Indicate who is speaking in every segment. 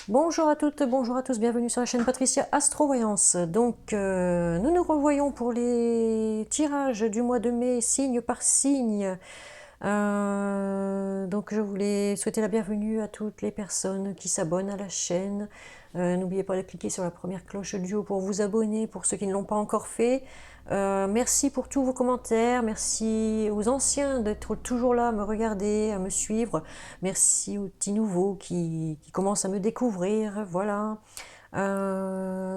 Speaker 1: Bonjour à toutes, bonjour à tous, bienvenue sur la chaîne Patricia Astrovoyance. Donc, nous nous revoyons pour les tirages du mois de mai, signe par signe. Donc, je voulais souhaiter la bienvenue à toutes les personnes qui s'abonnent à la chaîne. N'oubliez pas de cliquer sur la première cloche du haut pour vous abonner, pour ceux qui ne l'ont pas encore fait. Merci pour tous vos commentaires, merci aux anciens d'être toujours là à me regarder, à me suivre, merci aux petits nouveaux qui commencent à me découvrir, voilà.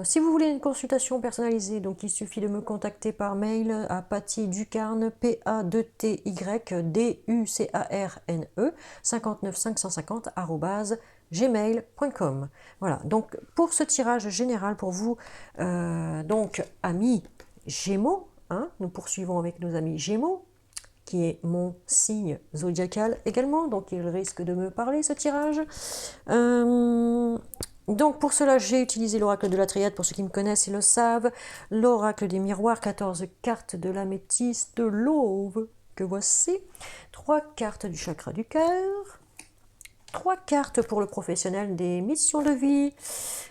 Speaker 1: Si vous voulez une consultation personnalisée, donc il suffit de me contacter par mail à pattyducarne, P-A-2-T-Y-D-U-C-A-R-N-E, 59 550 gmail.com. Voilà, donc pour ce tirage général pour vous, donc amis Gémeaux, hein, nous poursuivons avec nos amis Gémeaux, qui est mon signe zodiacal également, donc il risque de me parler ce tirage. Donc pour cela, j'ai utilisé l'oracle de la triade, pour ceux qui me connaissent, ils le savent, l'oracle des miroirs, 14 cartes de l'améthyste, de l'auve, que voici, 3 cartes du chakra du cœur, 3 cartes pour le professionnel des missions de vie,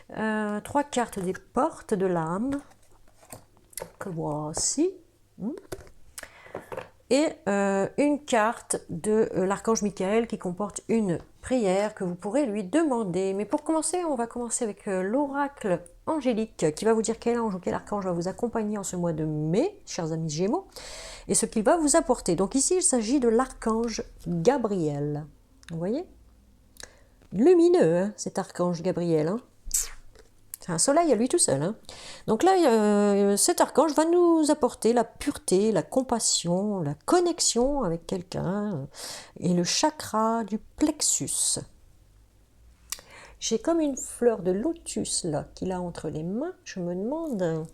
Speaker 1: 3 cartes des portes de l'âme, que voici, et une carte de l'archange Michael qui comporte une prière que vous pourrez lui demander. Mais pour commencer, on va commencer avec l'oracle angélique qui va vous dire quel ange ou quel archange va vous accompagner en ce mois de mai, chers amis Gémeaux, et ce qu'il va vous apporter. Donc ici, il s'agit de l'archange Gabriel. Vous voyez? Lumineux, hein, cet archange Gabriel, hein. C'est un soleil à lui tout seul, hein. Donc là, cet archange va nous apporter la pureté, la compassion, la connexion avec quelqu'un et le chakra du plexus. J'ai comme une fleur de lotus là qu'il a entre les mains. Je me demande,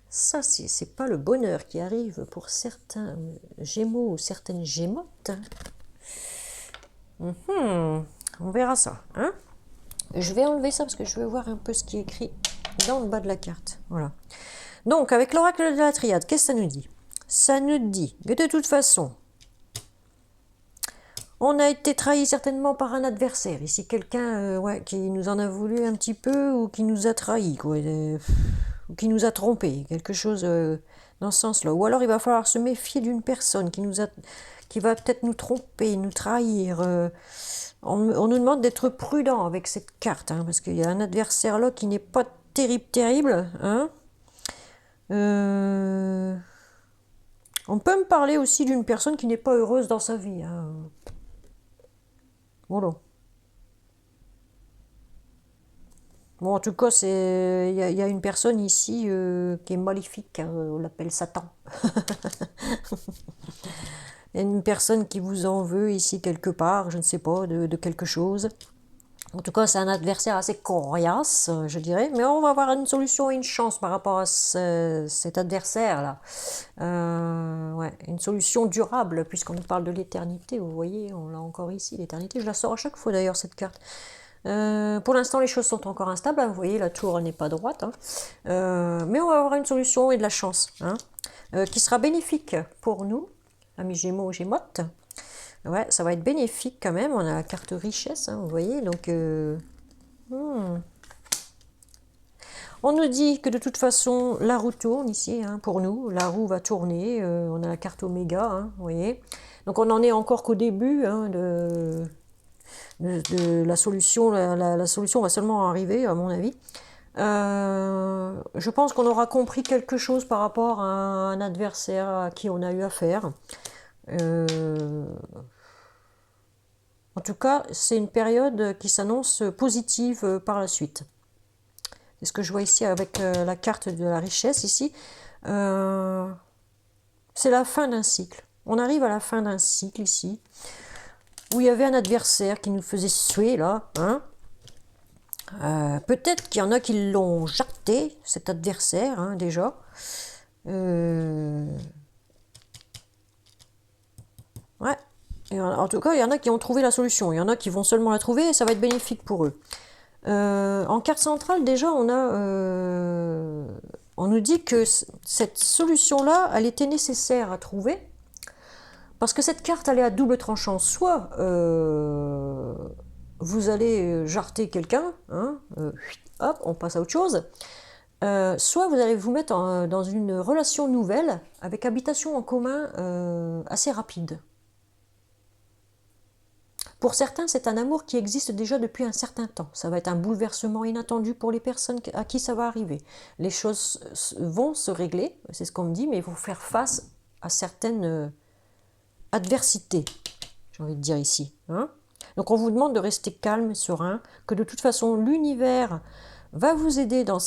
Speaker 1: ça c'est pas le bonheur qui arrive pour certains Gémeaux ou certaines Gémotes. On verra ça, hein. Je vais enlever ça parce que je veux voir un peu ce qui est écrit dans le bas de la carte. Voilà. Donc, avec l'oracle de la triade, qu'est-ce que ça nous dit? Ça nous dit que de toute façon, on a été trahi certainement par un adversaire. Ici, quelqu'un qui nous en a voulu un petit peu ou qui nous a trahi, quoi, ou qui nous a trompé, quelque chose dans ce sens-là. Ou alors, il va falloir se méfier d'une personne qui va peut-être nous tromper, nous trahir. On nous demande d'être prudent avec cette carte, hein, parce qu'il y a un adversaire là qui n'est pas terrible, hein. On peut me parler aussi d'une personne qui n'est pas heureuse dans sa vie, hein. Voilà. Bon, en tout cas, il y a une personne ici qui est maléfique, hein, on l'appelle Satan. Il y a une personne qui vous en veut ici quelque part, je ne sais pas, de quelque chose. En tout cas, c'est un adversaire assez coriace, je dirais, mais on va avoir une solution et une chance par rapport à cet adversaire-là. Ouais, une solution durable, puisqu'on nous parle de l'éternité, vous voyez, on l'a encore ici, l'éternité. Je la sors à chaque fois d'ailleurs, cette carte. Pour l'instant, les choses sont encore instables, hein, vous voyez, la tour n'est pas droite, hein. Mais on va avoir une solution et de la chance, hein, qui sera bénéfique pour nous, amis Gémeaux, Gémotes. Ouais, ça va être bénéfique quand même. On a la carte richesse, hein, vous voyez. Donc, on nous dit que de toute façon, la roue tourne ici, hein, pour nous. La roue va tourner. On a la carte oméga, hein, vous voyez. Donc, on n'en est encore qu'au début, hein, de la solution. La solution va seulement arriver, à mon avis. Je pense qu'on aura compris quelque chose par rapport à un adversaire à qui on a eu affaire. En tout cas, c'est une période qui s'annonce positive par la suite. C'est ce que je vois ici avec la carte de la richesse ici. C'est la fin d'un cycle. On arrive à la fin d'un cycle ici, où il y avait un adversaire qui nous faisait suer là, hein. Peut-être qu'il y en a qui l'ont jacté, cet adversaire, hein, déjà. Ouais. Et en tout cas, il y en a qui ont trouvé la solution. Il y en a qui vont seulement la trouver et ça va être bénéfique pour eux. En carte centrale, déjà, on nous dit que cette solution-là, elle était nécessaire à trouver. Parce que cette carte, elle est à double tranchant. Soit vous allez jarter quelqu'un, hein, hop, on passe à autre chose. Soit vous allez vous mettre dans une relation nouvelle avec habitation en commun assez rapide. Pour certains, c'est un amour qui existe déjà depuis un certain temps. Ça va être un bouleversement inattendu pour les personnes à qui ça va arriver. Les choses vont se régler, c'est ce qu'on me dit, mais il faut faire face à certaines adversités, j'ai envie de dire ici. Hein. Donc on vous demande de rester calme et serein, que de toute façon l'univers va vous aider dans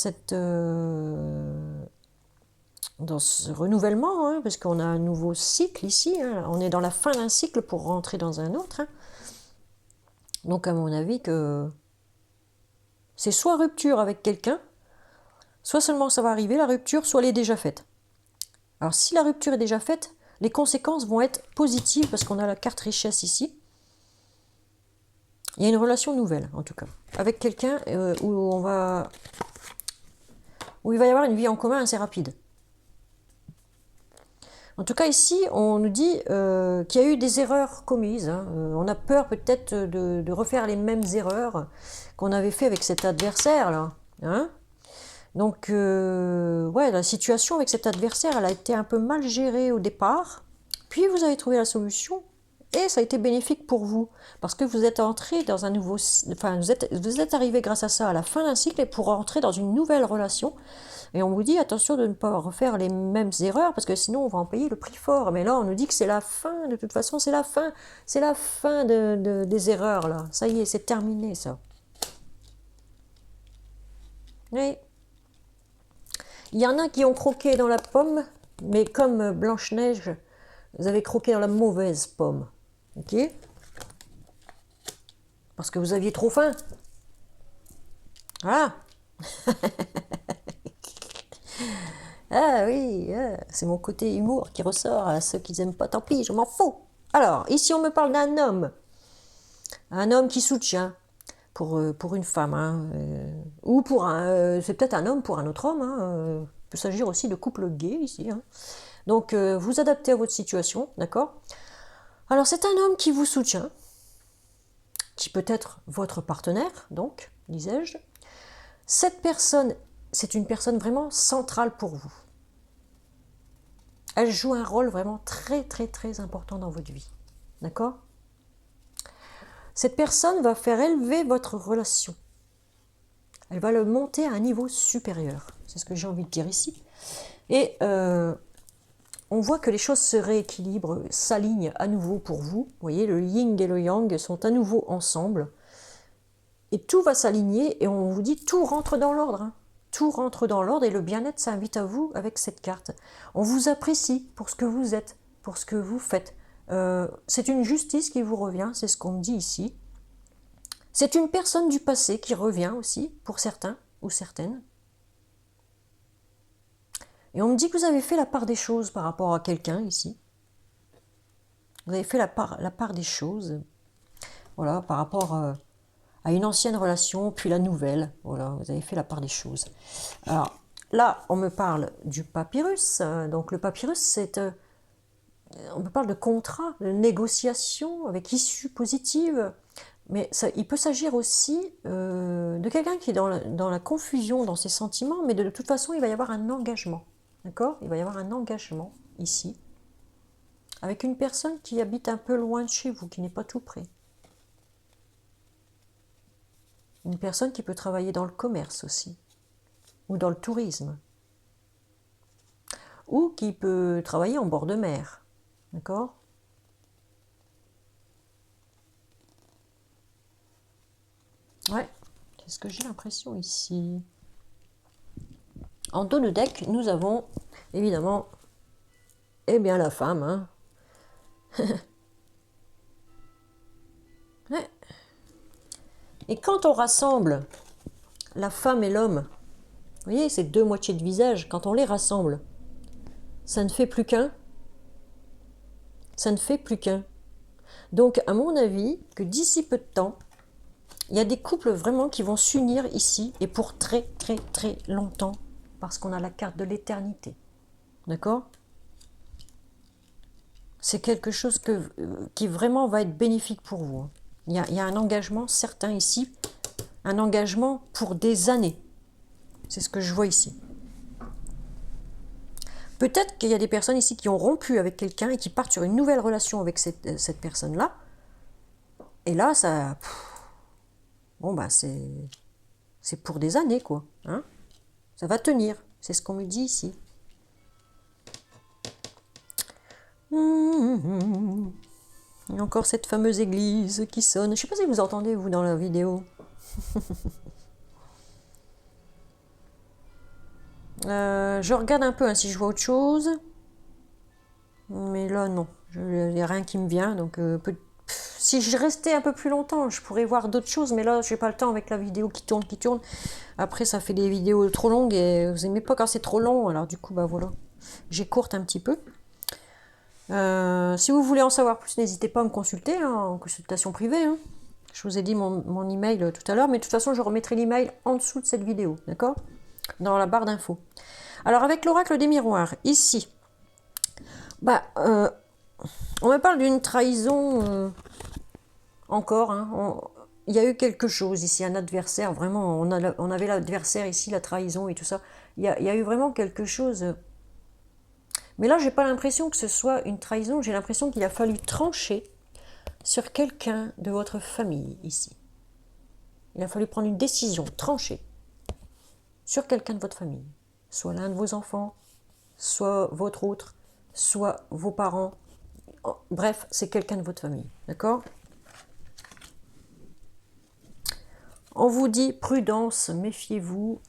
Speaker 1: dans ce renouvellement, hein, parce qu'on a un nouveau cycle ici, hein, on est dans la fin d'un cycle pour rentrer dans un autre. Hein. Donc à mon avis que c'est soit rupture avec quelqu'un, soit seulement ça va arriver la rupture, soit elle est déjà faite. Alors si la rupture est déjà faite, les conséquences vont être positives parce qu'on a la carte richesse ici. Il y a une relation nouvelle en tout cas, avec quelqu'un où il va y avoir une vie en commun assez rapide. En tout cas, ici, on nous dit qu'il y a eu des erreurs commises. Hein. On a peur peut-être de refaire les mêmes erreurs qu'on avait fait avec cet adversaire-là. Hein. Donc, ouais, la situation avec cet adversaire, elle a été un peu mal gérée au départ. Puis, vous avez trouvé la solution. Et ça a été bénéfique pour vous. Parce que vous êtes entré dans un nouveau... Enfin, vous êtes arrivé grâce à ça à la fin d'un cycle et pour entrer dans une nouvelle relation. Et on vous dit attention de ne pas refaire les mêmes erreurs parce que sinon on va en payer le prix fort. Mais là on nous dit que c'est la fin, de toute façon c'est la fin. C'est la fin des erreurs là. Ça y est, c'est terminé ça. Oui. Il y en a qui ont croqué dans la pomme, mais comme Blanche-Neige, vous avez croqué dans la mauvaise pomme. Ok? Parce que vous aviez trop faim. Voilà. Ah oui, c'est mon côté humour qui ressort. À ceux qui n'aiment pas, tant pis, je m'en fous. Alors, ici on me parle d'un homme. Un homme qui soutient pour une femme. Hein, ou pour un... c'est peut-être un homme pour un autre homme. Hein, il peut s'agir aussi de couple gay ici. Hein. Donc, vous adaptez à votre situation, d'accord? Alors, c'est un homme qui vous soutient, qui peut être votre partenaire, donc, disais-je. Cette personne, c'est une personne vraiment centrale pour vous. Elle joue un rôle vraiment très, très, très important dans votre vie. D'accord? Cette personne va faire élever votre relation. Elle va le monter à un niveau supérieur. C'est ce que j'ai envie de dire ici. Et on voit que les choses se rééquilibrent, s'alignent à nouveau pour vous. Vous voyez, le yin et le yang sont à nouveau ensemble. Et tout va s'aligner et on vous dit tout rentre dans l'ordre. Hein. Tout rentre dans l'ordre et le bien-être s'invite à vous avec cette carte. On vous apprécie pour ce que vous êtes, pour ce que vous faites. C'est une justice qui vous revient, c'est ce qu'on me dit ici. C'est une personne du passé qui revient aussi, pour certains ou certaines. Et on me dit que vous avez fait la part des choses par rapport à quelqu'un ici. Vous avez fait la part des choses, voilà, par rapport à une ancienne relation, puis la nouvelle. Voilà, vous avez fait la part des choses. Alors, là, on me parle du papyrus. Donc, le papyrus, c'est... on me parle de contrat, de négociation avec issue positive. Mais ça, il peut s'agir aussi de quelqu'un qui est dans la confusion, dans ses sentiments, mais de toute façon, il va y avoir un engagement. D'accord? Il va y avoir un engagement ici, avec une personne qui habite un peu loin de chez vous, qui n'est pas tout près. Une personne qui peut travailler dans le commerce aussi, ou dans le tourisme, ou qui peut travailler en bord de mer. D'accord? Ouais, c'est ce que j'ai l'impression ici. En dos de deck, nous avons évidemment, eh bien, la femme. Hein. Ouais. Et quand on rassemble la femme et l'homme, vous voyez, ces deux moitiés de visage, quand on les rassemble, ça ne fait plus qu'un. Ça ne fait plus qu'un. Donc, à mon avis, que d'ici peu de temps, il y a des couples vraiment qui vont s'unir ici, et pour très, très, très longtemps, parce qu'on a la carte de l'éternité. D'accord? C'est quelque chose qui vraiment va être bénéfique pour vous. Il y a un engagement certain ici, un engagement pour des années. C'est ce que je vois ici. Peut-être qu'il y a des personnes ici qui ont rompu avec quelqu'un et qui partent sur une nouvelle relation avec cette personne-là. Et là, ça... Bon, bah, c'est pour des années, quoi. Hein, ça va tenir. C'est ce qu'on me dit ici. Il y a encore cette fameuse église qui sonne. Je ne sais pas si vous entendez, vous, dans la vidéo. Je regarde un peu hein, si je vois autre chose. Mais là, non. Il n'y a rien qui me vient. Donc, si je restais un peu plus longtemps, je pourrais voir d'autres choses. Mais là, je n'ai pas le temps avec la vidéo qui tourne, qui tourne. Après, ça fait des vidéos trop longues et vous n'aimez pas quand c'est trop long. Alors, du coup, bah voilà. J'écourte un petit peu. Si vous voulez en savoir plus, n'hésitez pas à me consulter hein, en consultation privée. Hein. Je vous ai dit mon email tout à l'heure. Mais de toute façon, je remettrai l'email en dessous de cette vidéo. D'accord ? Dans la barre d'infos. Alors, avec l'oracle des miroirs, ici... Bah, on me parle d'une trahison encore. Hein, il y a eu quelque chose ici, un adversaire. Vraiment, on avait l'adversaire ici, la trahison et tout ça. Il y a eu vraiment quelque chose. Mais là, j'ai pas l'impression que ce soit une trahison. J'ai l'impression qu'il a fallu trancher sur quelqu'un de votre famille ici. Il a fallu prendre une décision, trancher sur quelqu'un de votre famille. Soit l'un de vos enfants, soit votre autre, soit vos parents. Bref, c'est quelqu'un de votre famille, d'accord? On vous dit prudence, méfiez-vous.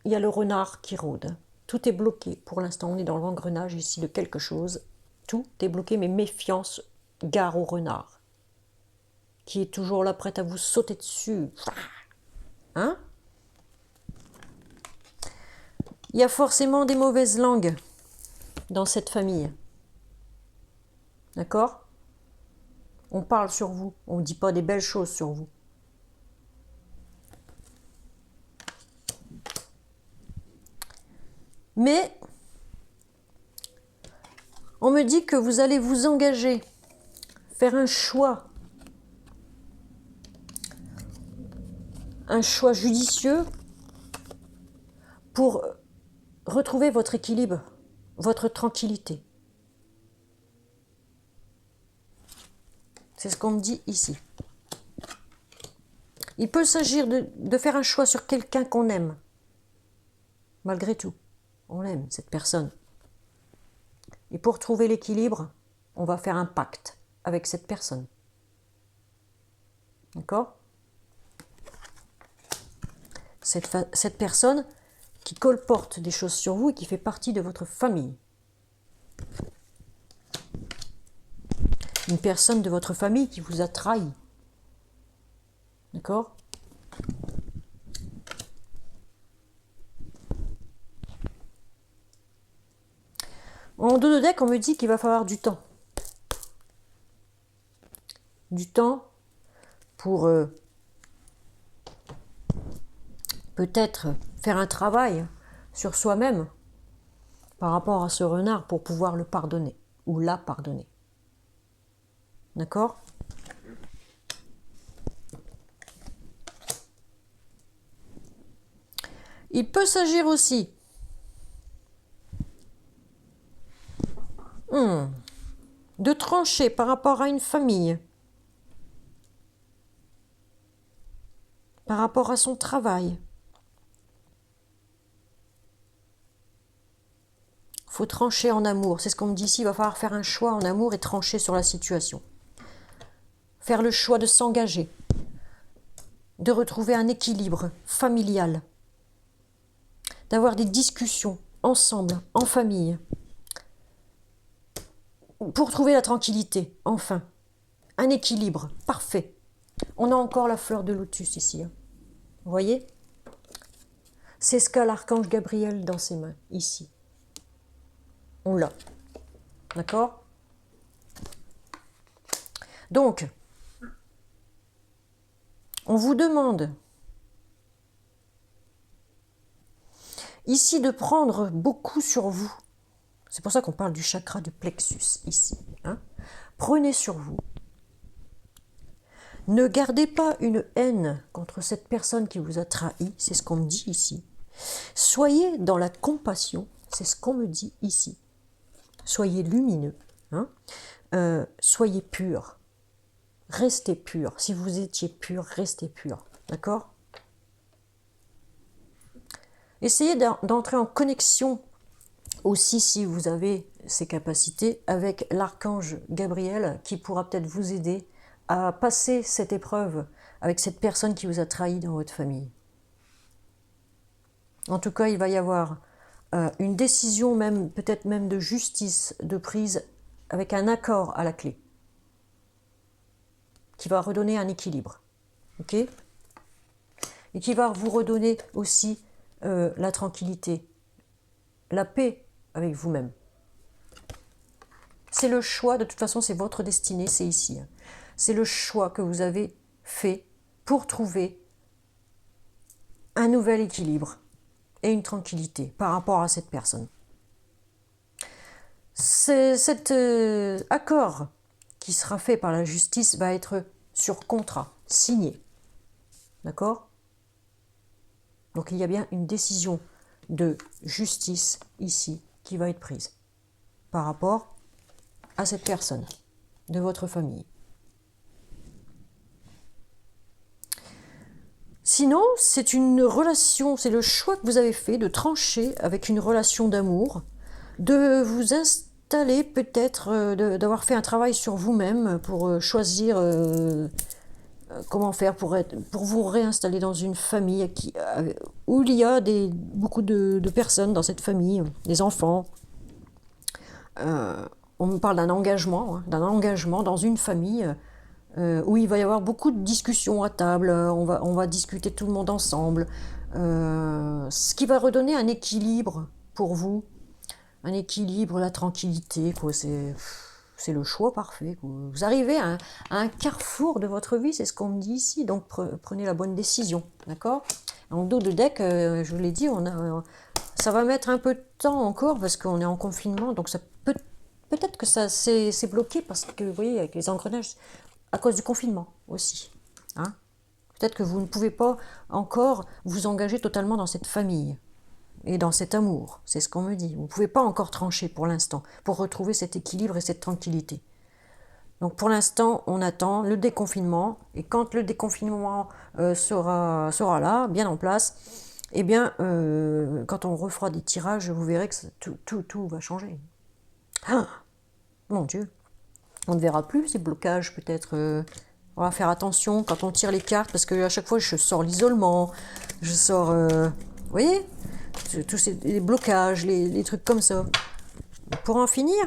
Speaker 1: Il y a le renard qui rôde. Tout est bloqué. Pour l'instant, on est dans l'engrenage ici de quelque chose. Tout est bloqué, mais méfiance, gare au renard. Qui est toujours là, prête à vous sauter dessus. Hein? Il y a forcément des mauvaises langues dans cette famille. D'accord? On parle sur vous. On ne dit pas des belles choses sur vous. Mais on me dit que vous allez vous engager, faire un choix judicieux pour retrouver votre équilibre, votre tranquillité. C'est ce qu'on me dit ici. Il peut s'agir de faire un choix sur quelqu'un qu'on aime. Malgré tout, on aime cette personne. Et pour trouver l'équilibre, on va faire un pacte avec cette personne. D'accord ? Cette personne qui colporte des choses sur vous et qui fait partie de votre famille. Une personne de votre famille qui vous a trahi. D'accord ? En dos de deck, on me dit qu'il va falloir du temps. Du temps pour peut-être faire un travail sur soi-même par rapport à ce renard pour pouvoir le pardonner ou la pardonner. D'accord ? Il peut s'agir aussi de trancher par rapport à une famille, par rapport à son travail. Il faut trancher en amour. C'est ce qu'on me dit ici. Il va falloir faire un choix en amour et trancher sur la situation. Faire le choix de s'engager, de retrouver un équilibre familial, d'avoir des discussions ensemble, en famille, pour trouver la tranquillité, enfin. Un équilibre parfait. On a encore la fleur de lotus ici. Hein. Vous voyez ? C'est ce qu'a l'archange Gabriel dans ses mains, ici. On l'a. D'accord ? Donc, on vous demande ici de prendre beaucoup sur vous. C'est pour ça qu'on parle du chakra du plexus ici. Hein. Prenez sur vous. Ne gardez pas une haine contre cette personne qui vous a trahi, c'est ce qu'on me dit ici. Soyez dans la compassion, c'est ce qu'on me dit ici. Soyez lumineux, hein. Soyez pur. Restez pur. Si vous étiez pur, restez pur. D'accord? Essayez d'entrer en connexion aussi, si vous avez ces capacités, avec l'archange Gabriel qui pourra peut-être vous aider à passer cette épreuve avec cette personne qui vous a trahi dans votre famille. En tout cas, il va y avoir une décision, même peut-être même de justice, de prise, avec un accord à la clé, qui va redonner un équilibre. Ok? Et qui va vous redonner aussi la tranquillité, la paix avec vous-même. C'est le choix, de toute façon, c'est votre destinée, c'est ici. C'est le choix que vous avez fait pour trouver un nouvel équilibre et une tranquillité par rapport à cette personne. Cet accord qui sera fait par la justice va être sur contrat, signé. D'accord? Donc il y a bien une décision de justice ici qui va être prise par rapport à cette personne de votre famille. Sinon, c'est une relation, c'est le choix que vous avez fait de trancher avec une relation d'amour, de vous installer peut-être, d'avoir fait un travail sur vous-même pour choisir comment faire pour vous réinstaller dans une famille où il y a beaucoup de personnes dans cette famille, des enfants. On me parle d'un engagement, hein, dans une famille où il va y avoir beaucoup de discussions à table, on va discuter tout le monde ensemble, ce qui va redonner un équilibre pour vous, un équilibre, la tranquillité, quoi. C'est le choix parfait, quoi. Vous arrivez à un carrefour de votre vie, c'est ce qu'on me dit ici, donc prenez la bonne décision, d'accord? En dos de deck, je vous l'ai dit, ça va mettre un peu de temps encore parce qu'on est en confinement, donc ça peut-être que ça c'est bloqué parce que vous voyez avec les engrenages à cause du confinement aussi, hein. Peut-être que vous ne pouvez pas encore vous engager totalement dans cette famille et dans cet amour, c'est ce qu'on me dit. Vous ne pouvez pas encore trancher pour l'instant pour retrouver cet équilibre et cette tranquillité. Donc pour l'instant, on attend le déconfinement, et quand le déconfinement sera là, bien en place, eh bien, quand on refera des tirages, vous verrez que tout va changer. Ah, mon Dieu, on ne verra plus ces blocages peut-être. On va faire attention quand on tire les cartes, parce que à chaque fois je sors l'isolement, je sors, vous voyez, tous les blocages, les trucs comme ça. Pour en finir,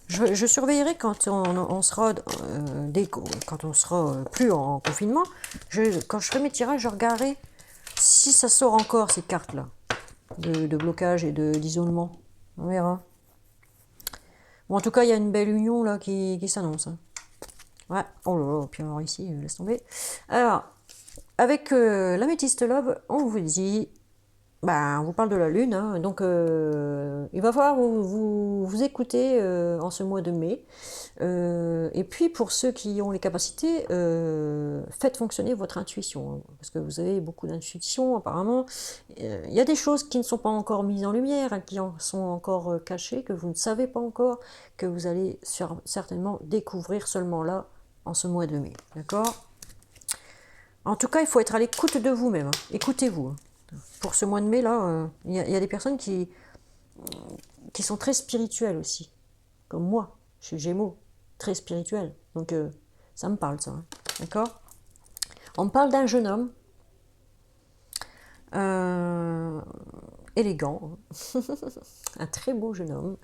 Speaker 1: je surveillerai quand on sera, quand on sera plus en confinement. Quand je ferai mes tirages, je regarderai si ça sort encore ces cartes-là de blocage et d'isolement. On verra. Bon, en tout cas, il y a une belle union là qui s'annonce. Hein. Ouais. Oh là là, puis alors ici, laisse tomber. Alors, avec l'améthyste love, on vous dit, on vous parle de la lune, hein, donc il va falloir vous écouter en ce mois de mai. Et puis pour ceux qui ont les capacités, faites fonctionner votre intuition, hein, parce que vous avez beaucoup d'intuition apparemment. Il y a des choses qui ne sont pas encore mises en lumière, hein, qui en sont encore cachées, que vous ne savez pas encore, que vous allez certainement découvrir seulement là, en ce mois de mai. D'accord? En tout cas, il faut être à l'écoute de vous-même. Hein. Écoutez-vous. Hein. Pour ce mois de mai, là, il y a des personnes qui sont très spirituelles aussi. Comme moi, je suis Gémeaux, très spirituel. Donc, ça me parle, ça. Hein. D'accord? On me parle d'un jeune homme. Élégant. Hein. Un très beau jeune homme.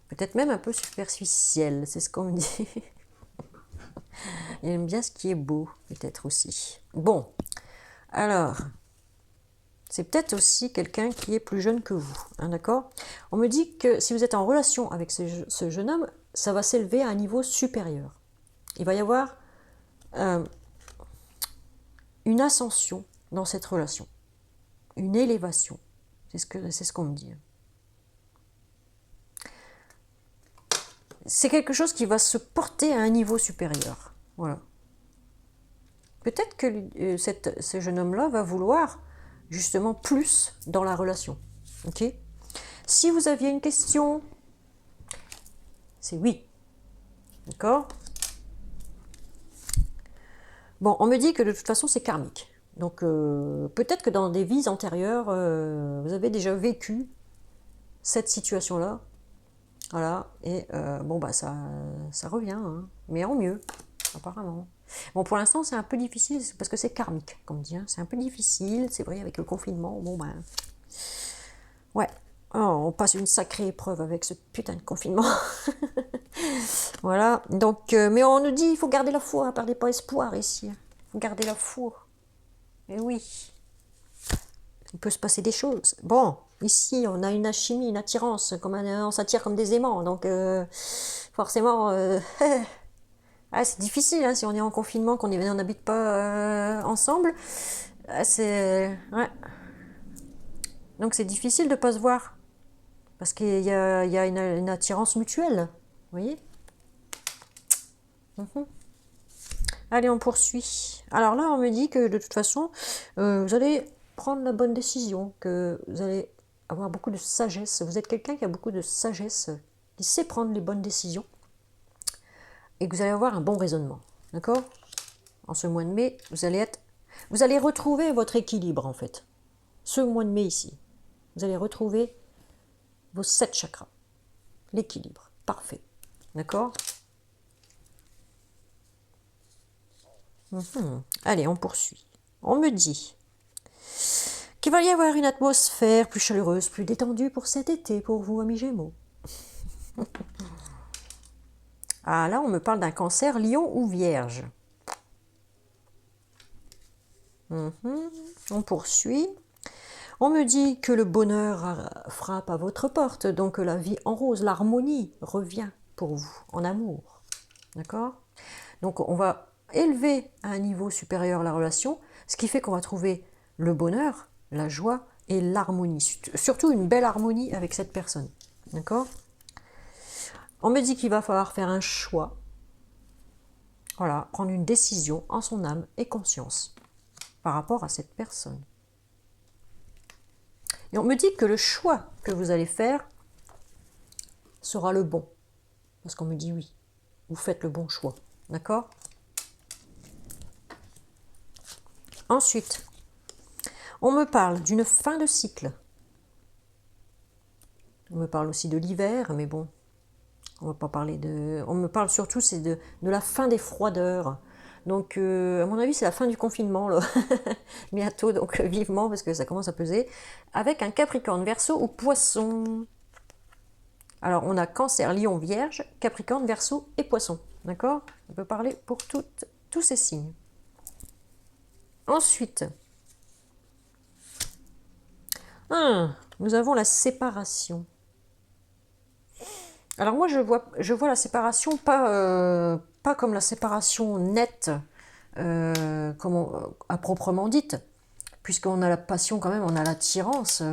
Speaker 1: Peut-être même un peu superficiel, c'est ce qu'on me dit. Il aime bien ce qui est beau, peut-être aussi. Bon, alors, c'est peut-être aussi quelqu'un qui est plus jeune que vous, hein, d'accord? On me dit que si vous êtes en relation avec ce jeune homme, ça va s'élever à un niveau supérieur. Il va y avoir une ascension dans cette relation, une élévation. C'est ce qu'on me dit. c'est quelque chose qui va se porter à un niveau supérieur. Voilà. Peut-être que ce jeune homme-là va vouloir justement plus dans la relation. Ok? Si vous aviez une question, c'est oui. D'accord? Bon, on me dit que de toute façon, c'est karmique. Donc, peut-être que dans des vies antérieures, vous avez déjà vécu cette situation-là. Voilà. Et bon, bah, ça revient. Hein, mais en mieux, apparemment. Bon, pour l'instant, c'est un peu difficile parce que c'est karmique, comme on dit. Hein, c'est un peu difficile, c'est vrai, avec le confinement. Bon, ben. Ouais. Oh, on passe une sacrée épreuve avec ce putain de confinement. Voilà. Donc, mais on nous dit, il faut garder la foi, perdez pas espoir ici. Il faut garder la foi. Et oui. Il peut se passer des choses. Bon, ici, on a une alchimie, une attirance, comme on s'attire comme des aimants. Donc, forcément, ah, c'est difficile hein, si on est en confinement, qu'on n'habite pas ensemble. C'est ouais. Donc, c'est difficile de ne pas se voir. Parce qu'il y a une attirance mutuelle. Vous voyez? Allez, on poursuit. Alors là, on me dit que de toute façon, vous allez prendre la bonne décision, que vous allez avoir beaucoup de sagesse. Vous êtes quelqu'un qui a beaucoup de sagesse, qui sait prendre les bonnes décisions, et que vous allez avoir un bon raisonnement. D'accord? En ce mois de mai, vous allez retrouver votre équilibre, en fait. Ce mois de mai ici, vous allez retrouver vos 7 chakras. L'équilibre. Parfait. D'accord? Allez, on poursuit. On me dit qu'il va y avoir une atmosphère plus chaleureuse, plus détendue pour cet été, pour vous, amis Gémeaux. Ah, là, on me parle d'un cancer, lion ou vierge. On poursuit. On me dit que le bonheur frappe à votre porte, donc la vie en rose, l'harmonie revient pour vous, en amour. D'accord? Donc, on va élever à un niveau supérieur la relation, ce qui fait qu'on va trouver le bonheur, la joie et l'harmonie. Surtout une belle harmonie avec cette personne. D'accord? On me dit qu'il va falloir faire un choix. Voilà, prendre une décision en son âme et conscience par rapport à cette personne. Et on me dit que le choix que vous allez faire sera le bon. Parce qu'on me dit oui, vous faites le bon choix. D'accord? Ensuite, on me parle d'une fin de cycle. On me parle aussi de l'hiver, mais bon, on va pas parler de... On me parle surtout, c'est de la fin des froideurs. Donc, à mon avis, c'est la fin du confinement, là. Bientôt, donc vivement, parce que ça commence à peser. Avec un Capricorne, Verseau ou Poisson. Alors, on a Cancer, Lion, Vierge, Capricorne, Verseau et Poisson. D'accord? On peut parler pour tous ces signes. Ensuite, nous avons la séparation. Alors moi, je vois la séparation pas comme la séparation nette, à proprement dite, puisqu'on a la passion quand même, on a l'attirance,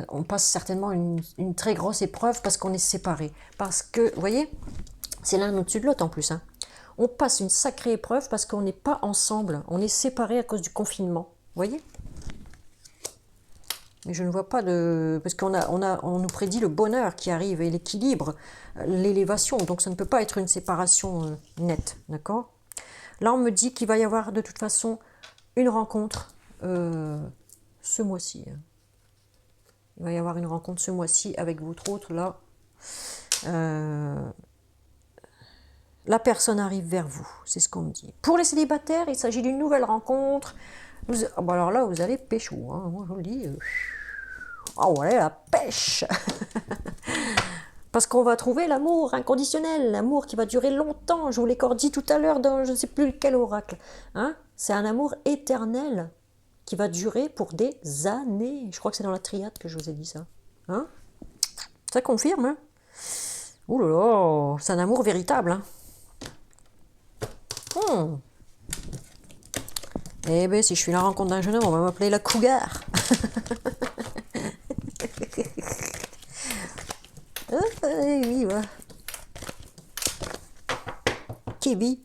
Speaker 1: on passe certainement une très grosse épreuve parce qu'on est séparés. Parce que, vous voyez, c'est l'un au-dessus de l'autre en plus. Hein. On passe une sacrée épreuve parce qu'on n'est pas ensemble, on est séparés à cause du confinement. Vous voyez? Mais je ne vois pas de... Parce on nous prédit le bonheur qui arrive et l'équilibre, l'élévation. Donc ça ne peut pas être une séparation nette, d'accord? Là, on me dit qu'il va y avoir de toute façon une rencontre ce mois-ci. Il va y avoir une rencontre ce mois-ci avec votre autre, là. La personne arrive vers vous, c'est ce qu'on me dit. Pour les célibataires, il s'agit d'une nouvelle rencontre. Bon alors là, vous allez pécho, hein, moi je vous le dis. Oh ouais, la pêche. Parce qu'on va trouver l'amour inconditionnel, l'amour qui va durer longtemps. Je vous l'ai encore dit tout à l'heure dans je ne sais plus quel oracle. Hein, c'est un amour éternel qui va durer pour des années. Je crois que c'est dans la triade que je vous ai dit ça. Hein, ça confirme. Hein. Ouh là là, c'est un amour véritable. Hein. Eh bien, si je suis la rencontre d'un jeune homme, on va m'appeler la cougar. Oui, ouais. TV.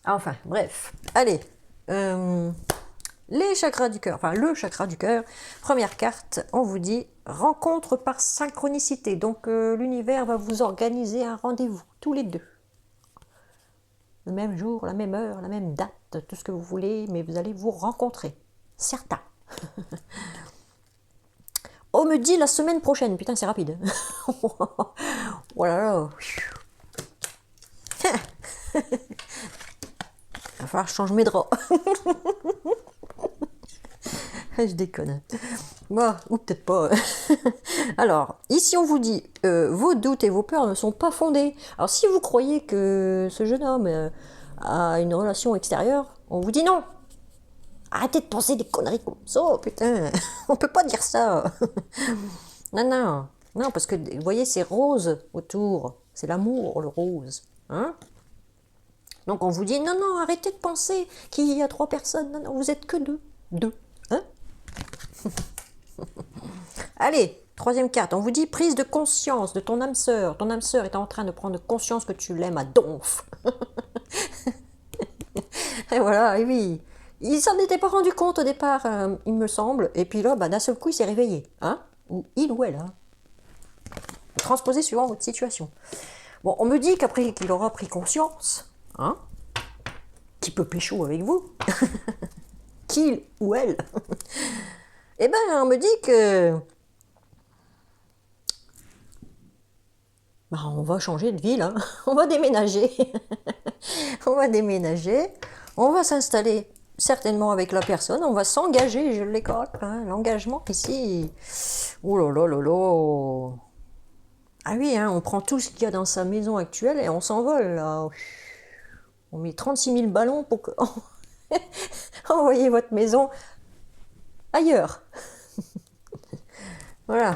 Speaker 1: Enfin, bref. Allez. Les chakras du cœur, enfin le chakra du cœur. Première carte, on vous dit rencontre par synchronicité. Donc l'univers va vous organiser un rendez-vous, tous les deux. Le même jour, la même heure, la même date, tout ce que vous voulez, mais vous allez vous rencontrer. Certains. On me dit la semaine prochaine. Putain, c'est rapide. Oh là là. Il va falloir que je change mes draps. Je déconne. Bon, ou peut-être pas. Alors, ici on vous dit, vos doutes et vos peurs ne sont pas fondés. Alors si vous croyez que ce jeune homme a une relation extérieure, on vous dit non. Arrêtez de penser des conneries comme ça, putain. On peut pas dire ça. Non, non. Non, parce que, vous voyez, c'est rose autour. C'est l'amour, le rose. Hein? Donc on vous dit, non, non, arrêtez de penser qu'il y a 3 personnes. Non, non, vous êtes que 2. 2. Hein? Allez, troisième carte. On vous dit prise de conscience de ton âme sœur. Ton âme sœur est en train de prendre conscience que tu l'aimes à donf. Et voilà, et oui. Il s'en était pas rendu compte au départ, il me semble. Et puis là, bah, d'un seul coup, il s'est réveillé. Hein? Ou il ou elle. Hein? Transposé suivant votre situation. Bon, on me dit qu'après qu'il aura pris conscience, hein, qu'il peut pécho avec vous, qu'il ou elle, eh ben, on me dit que bah, on va changer de ville, hein. On va déménager. On va déménager, on va s'installer certainement avec la personne, on va s'engager, je l'écoute, hein, l'engagement ici. Oh là là là là. Ah oui, hein, on prend tout ce qu'il y a dans sa maison actuelle et on s'envole là. On met 36 000 ballons pour que... envoyer votre maison ailleurs. Voilà.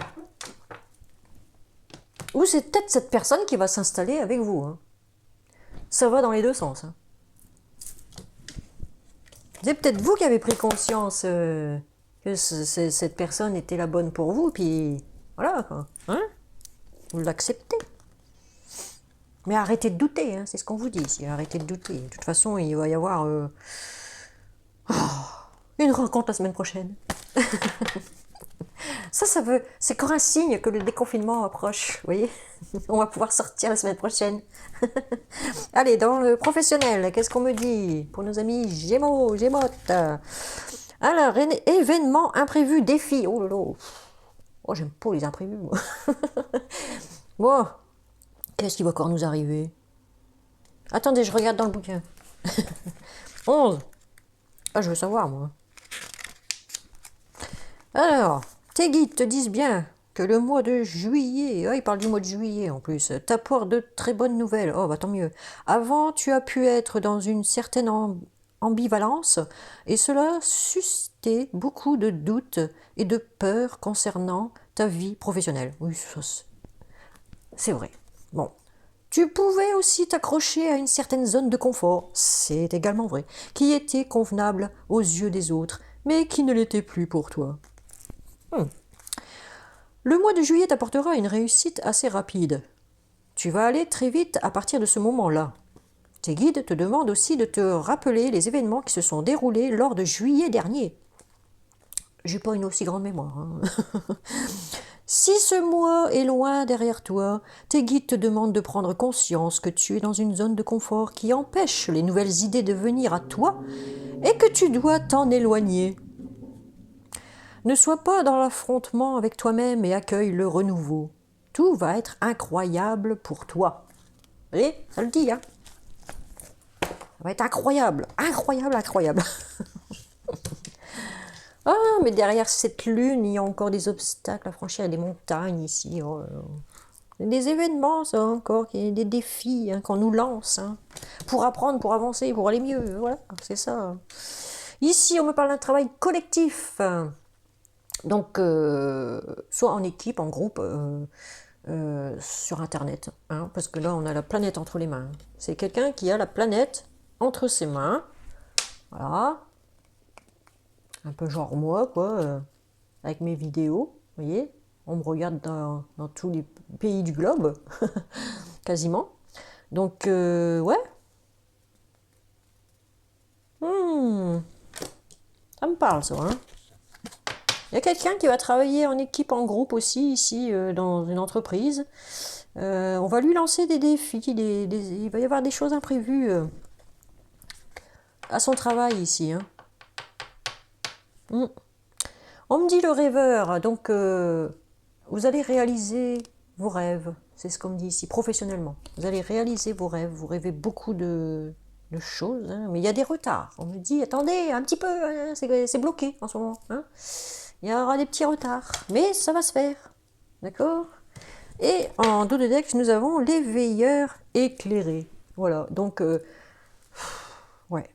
Speaker 1: Ou c'est peut-être cette personne qui va s'installer avec vous. Hein. Ça va dans les deux sens. Hein. C'est peut-être vous qui avez pris conscience que cette personne était la bonne pour vous, puis voilà, quoi. Hein? Vous l'acceptez. Mais arrêtez de douter, hein, c'est ce qu'on vous dit ici, arrêtez de douter. De toute façon, il va y avoir une rencontre la semaine prochaine. C'est encore un signe que le déconfinement approche, vous voyez. On va pouvoir sortir la semaine prochaine. Allez, dans le professionnel, qu'est-ce qu'on me dit pour nos amis Gémeaux, Gémotes? Alors, événement imprévu, défi. Oh là là. Oh, j'aime pas les imprévus, moi. Bon, qu'est-ce qui va encore nous arriver? Attendez, je regarde dans le bouquin. 11. Ah, je veux savoir, moi. Alors, tes guides te disent bien que le mois de juillet, oh, il parle du mois de juillet en plus, t'apporte de très bonnes nouvelles. Oh, bah tant mieux. Avant, tu as pu être dans une certaine ambivalence et cela suscitait beaucoup de doutes et de peurs concernant ta vie professionnelle. Oui, c'est vrai. Bon. Tu pouvais aussi t'accrocher à une certaine zone de confort, c'est également vrai, qui était convenable aux yeux des autres, mais qui ne l'était plus pour toi. Le mois de juillet t'apportera une réussite assez rapide. Tu vas aller très vite à partir de ce moment-là. Tes guides te demandent aussi de te rappeler les événements qui se sont déroulés lors de juillet dernier. J'ai pas une aussi grande mémoire. Hein. Si ce mois est loin derrière toi, tes guides te demandent de prendre conscience que tu es dans une zone de confort qui empêche les nouvelles idées de venir à toi et que tu dois t'en éloigner. Ne sois pas dans l'affrontement avec toi-même et accueille le renouveau. Tout va être incroyable pour toi. Vous voyez, ça le dit, hein. Ça va être incroyable, incroyable, incroyable. Ah, mais derrière cette lune, il y a encore des obstacles à franchir, des montagnes ici. Oh, des événements, ça encore, des défis hein, qu'on nous lance. Hein, pour apprendre, pour avancer, pour aller mieux. Voilà, c'est ça. Ici, on me parle d'un travail collectif. Donc, soit en équipe, en groupe, sur Internet. Hein, parce que là, on a la planète entre les mains. C'est quelqu'un qui a la planète entre ses mains. Voilà. Un peu genre moi, quoi. Avec mes vidéos, vous voyez. On me regarde dans tous les pays du globe, quasiment. Donc, ouais. Ça me parle, ça. Hein. Il y a quelqu'un qui va travailler en équipe, en groupe aussi, ici, dans une entreprise. On va lui lancer des défis. Il va y avoir des choses imprévues à son travail ici. Hein. On me dit le rêveur. Donc, vous allez réaliser vos rêves. C'est ce qu'on me dit ici, professionnellement. Vous allez réaliser vos rêves. Vous rêvez beaucoup de choses, hein, mais il y a des retards. On me dit, attendez, un petit peu, hein, c'est bloqué en ce moment. Hein. Il y aura des petits retards, mais ça va se faire. D'accord? Et en dos de deck, nous avons les veilleurs éclairés. Voilà, donc, ouais.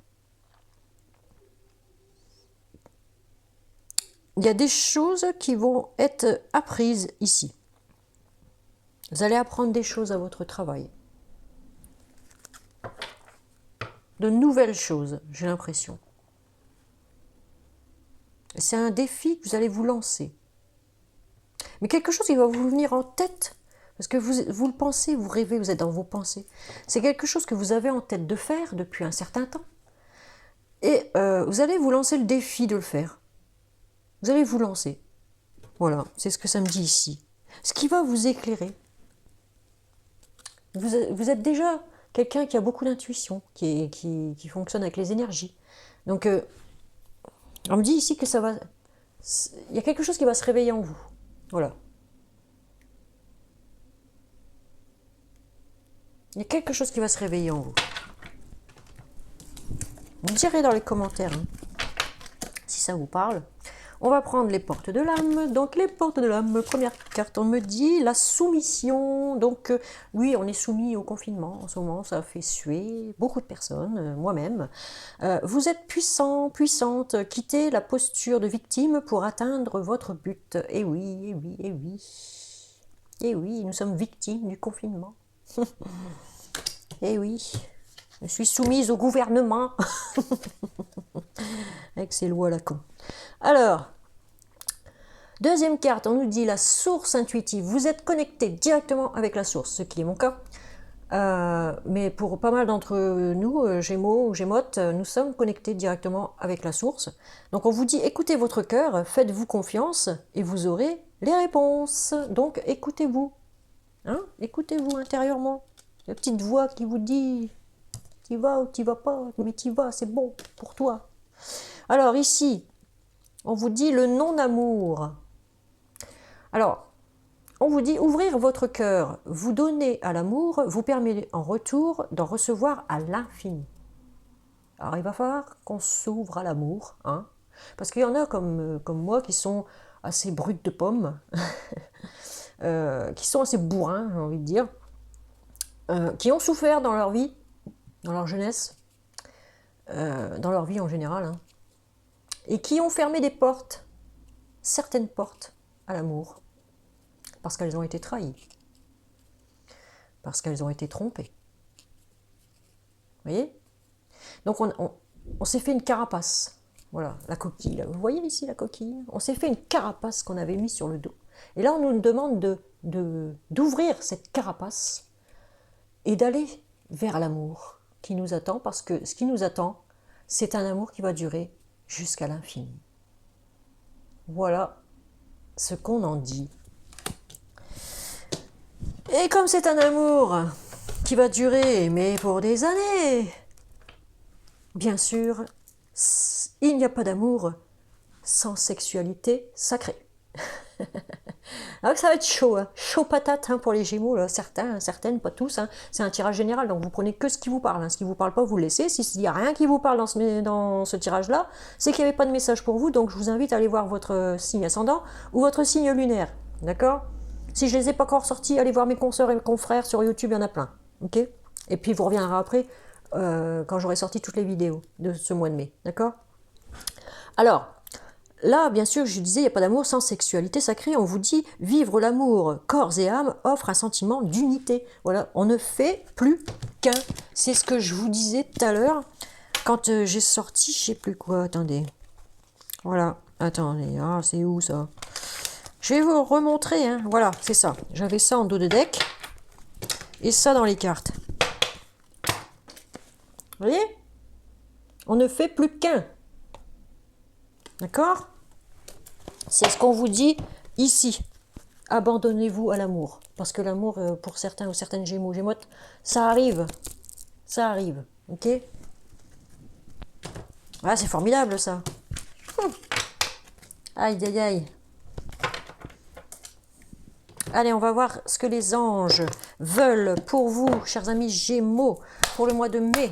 Speaker 1: Il y a des choses qui vont être apprises ici. Vous allez apprendre des choses à votre travail. De nouvelles choses, j'ai l'impression. C'est un défi que vous allez vous lancer. Mais quelque chose qui va vous venir en tête, parce que vous le pensez, vous rêvez, vous êtes dans vos pensées. C'est quelque chose que vous avez en tête de faire depuis un certain temps. Et vous allez vous lancer le défi de le faire. Vous allez vous lancer. Voilà, c'est ce que ça me dit ici. Ce qui va vous éclairer. Vous êtes déjà quelqu'un qui a beaucoup d'intuition, qui fonctionne avec les énergies. Donc, on me dit ici que ça va... Il y a quelque chose qui va se réveiller en vous. Voilà. Il y a quelque chose qui va se réveiller en vous. Vous me direz dans les commentaires hein, si ça vous parle. On va prendre les portes de l'âme. Donc les portes de l'âme, première carte, on me dit la soumission. Donc oui, on est soumis au confinement en ce moment, ça fait suer beaucoup de personnes, moi-même. Vous êtes puissant, puissante, quittez la posture de victime pour atteindre votre but. Et oui, et oui, et oui. Et oui, nous sommes victimes du confinement. Et oui, je suis soumise au gouvernement. Avec ses lois à la con. Alors, deuxième carte, on nous dit la source intuitive. Vous êtes connecté directement avec la source, ce qui est mon cas. Mais pour pas mal d'entre nous, Gémeaux ou Gémotes, nous sommes connectés directement avec la source. Donc on vous dit, écoutez votre cœur, faites-vous confiance et vous aurez les réponses. Donc écoutez-vous. Hein, écoutez-vous intérieurement. La petite voix qui vous dit, t'y vas ou t'y vas pas, mais t'y vas, c'est bon pour toi. Alors ici, on vous dit le non-amour. Alors, on vous dit ouvrir votre cœur, vous donner à l'amour, vous permet en retour d'en recevoir à l'infini. Alors il va falloir qu'on s'ouvre à l'amour, hein, parce qu'il y en a comme moi qui sont assez brutes de pommes, qui sont assez bourrins, j'ai envie de dire, qui ont souffert dans leur vie, dans leur jeunesse, dans leur vie en général, hein, et qui ont fermé des portes, certaines portes à l'amour, parce qu'elles ont été trahies, parce qu'elles ont été trompées. Vous voyez? Donc on s'est fait une carapace, voilà, la coquille, là. Vous voyez ici la coquille? On s'est fait une carapace qu'on avait mis sur le dos. Et là on nous demande d'ouvrir cette carapace et d'aller vers l'amour qui nous attend, parce que ce qui nous attend, c'est un amour qui va durer jusqu'à l'infini. Voilà ce qu'on en dit. Et comme c'est un amour qui va durer, mais pour des années, bien sûr, il n'y a pas d'amour sans sexualité sacrée. Alors ça va être chaud, hein. Chaud patate hein, pour les Gémeaux, là. Certains, certaines, pas tous. Hein. C'est un tirage général, donc vous prenez que ce qui vous parle. Hein. Ce qui vous parle pas, vous le laissez. S'il n'y a rien qui vous parle dans ce tirage-là, c'est qu'il n'y avait pas de message pour vous. Donc je vous invite à aller voir votre signe ascendant ou votre signe lunaire. D'accord? Si je les ai pas encore sortis, allez voir mes consoeurs et mes confrères sur YouTube, il y en a plein. Ok? Et puis vous reviendrez après quand j'aurai sorti toutes les vidéos de ce mois de mai. D'accord? Alors, là, bien sûr, je disais, il n'y a pas d'amour sans sexualité sacrée. On vous dit, vivre l'amour, corps et âme, offre un sentiment d'unité. Voilà, on ne fait plus qu'un. C'est ce que je vous disais tout à l'heure, quand j'ai sorti, je sais plus quoi, attendez. Voilà, attendez, ah, c'est où ça? Je vais vous remontrer, hein. Voilà, c'est ça. J'avais ça en dos de deck. Et ça dans les cartes. Vous voyez? On ne fait plus qu'un. D'accord? C'est ce qu'on vous dit ici. Abandonnez-vous à l'amour. Parce que l'amour, pour certains ou certaines Gémeaux, Gémotes, ça arrive. Ça arrive. Ok? Ah, c'est formidable, ça. Aïe, aïe, aïe. Allez, on va voir ce que les anges veulent pour vous, chers amis Gémeaux, pour le mois de mai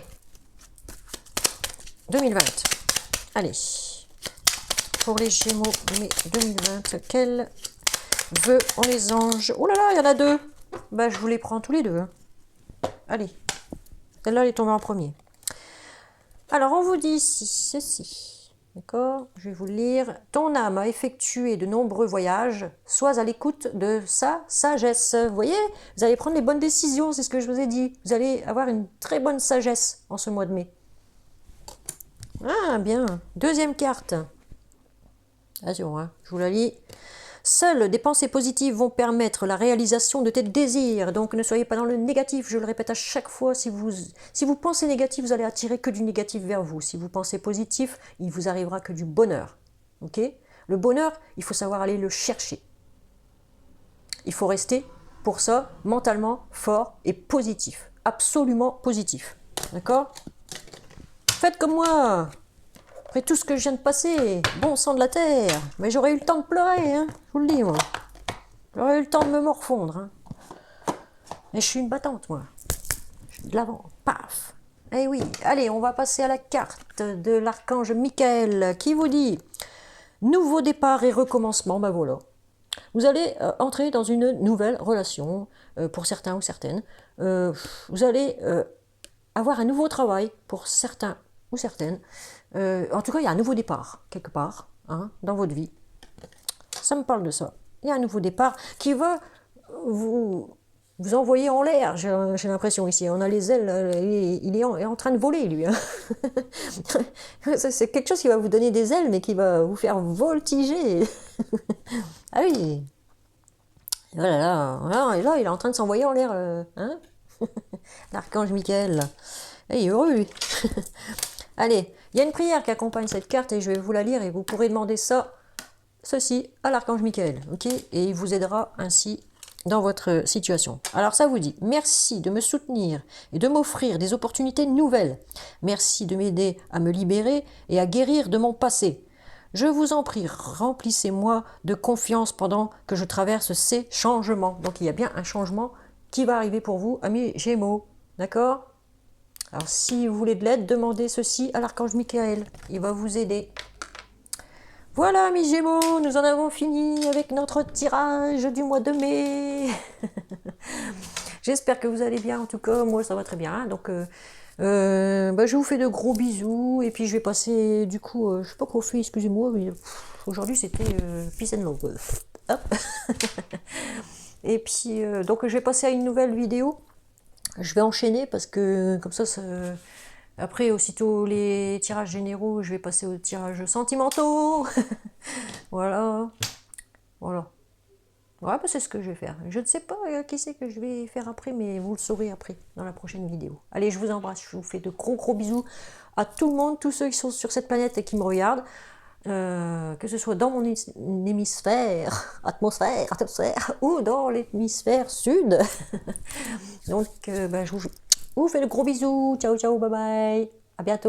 Speaker 1: 2020. Allez, pour les Gémeaux, mai 2020, quel vœu ont les anges? Oh là là, il y en a deux. Bah, je vous les prends tous les deux. Hein. Allez, celle-là, elle est tombée en premier. Alors, on vous dit ici, ceci. D'accord? Je vais vous le lire. Ton âme a effectué de nombreux voyages. Sois à l'écoute de sa sagesse. Vous voyez? Vous allez prendre les bonnes décisions, c'est ce que je vous ai dit. Vous allez avoir une très bonne sagesse en ce mois de mai. Ah, bien. Deuxième carte. Attention, hein, je vous la lis. Seules des pensées positives vont permettre la réalisation de tes désirs. Donc ne soyez pas dans le négatif, je le répète à chaque fois. Si vous pensez négatif, vous allez attirer que du négatif vers vous. Si vous pensez positif, il vous arrivera que du bonheur. Ok? Le bonheur, il faut savoir aller le chercher. Il faut rester, pour ça, mentalement fort et positif. Absolument positif. D'accord? Faites comme moi. Après tout ce que je viens de passer, bon sang de la terre, mais j'aurais eu le temps de pleurer, hein, je vous le dis, moi. J'aurais eu le temps de me morfondre. Hein. Mais je suis une battante, moi. Je suis de l'avant, paf. Eh oui, allez, on va passer à la carte de l'archange Michael, qui vous dit « Nouveau départ et recommencement », ben voilà. Vous allez entrer dans une nouvelle relation, pour certains ou certaines. Vous allez avoir un nouveau travail, pour certains ou certaines. En tout cas, il y a un nouveau départ, quelque part, hein, dans votre vie. Ça me parle de ça. Il y a un nouveau départ qui va vous envoyer en l'air, j'ai l'impression ici. On a les ailes, il est en train de voler, lui. Hein. C'est quelque chose qui va vous donner des ailes, mais qui va vous faire voltiger. Ah oui. Voilà, là, et là, il est en train de s'envoyer en l'air. Hein. L'archange Michael. Il est heureux, lui. Allez, il y a une prière qui accompagne cette carte et je vais vous la lire et vous pourrez demander ceci à l'archange Michael, ok? Et il vous aidera ainsi dans votre situation. Alors ça vous dit, merci de me soutenir et de m'offrir des opportunités nouvelles. Merci de m'aider à me libérer et à guérir de mon passé. Je vous en prie, remplissez-moi de confiance pendant que je traverse ces changements. Donc il y a bien un changement qui va arriver pour vous, amis Gémeaux, d'accord? Alors, si vous voulez de l'aide, demandez ceci à l'archange Michael. Il va vous aider. Voilà, mes Gémeaux, nous en avons fini avec notre tirage du mois de mai. J'espère que vous allez bien. En tout cas, moi, ça va très bien. Hein. Donc, je vous fais de gros bisous. Et puis, je vais passer, du coup, je sais pas quoi faire, excusez-moi. Mais aujourd'hui, c'était peace and love. Hop. Et puis, donc, je vais passer à une nouvelle vidéo. Je vais enchaîner parce que comme ça, après, aussitôt les tirages généraux, je vais passer aux tirages sentimentaux. Voilà. Voilà. Ouais, bah, c'est ce que je vais faire. Je ne sais pas qui c'est que je vais faire après, mais vous le saurez après, dans la prochaine vidéo. Allez, je vous embrasse. Je vous fais de gros bisous à tout le monde, tous ceux qui sont sur cette planète et qui me regardent. Que ce soit dans mon hémisphère, atmosphère, ou dans l'hémisphère sud. Donc, je vous fais de gros bisous. Ciao, ciao, bye bye. À bientôt.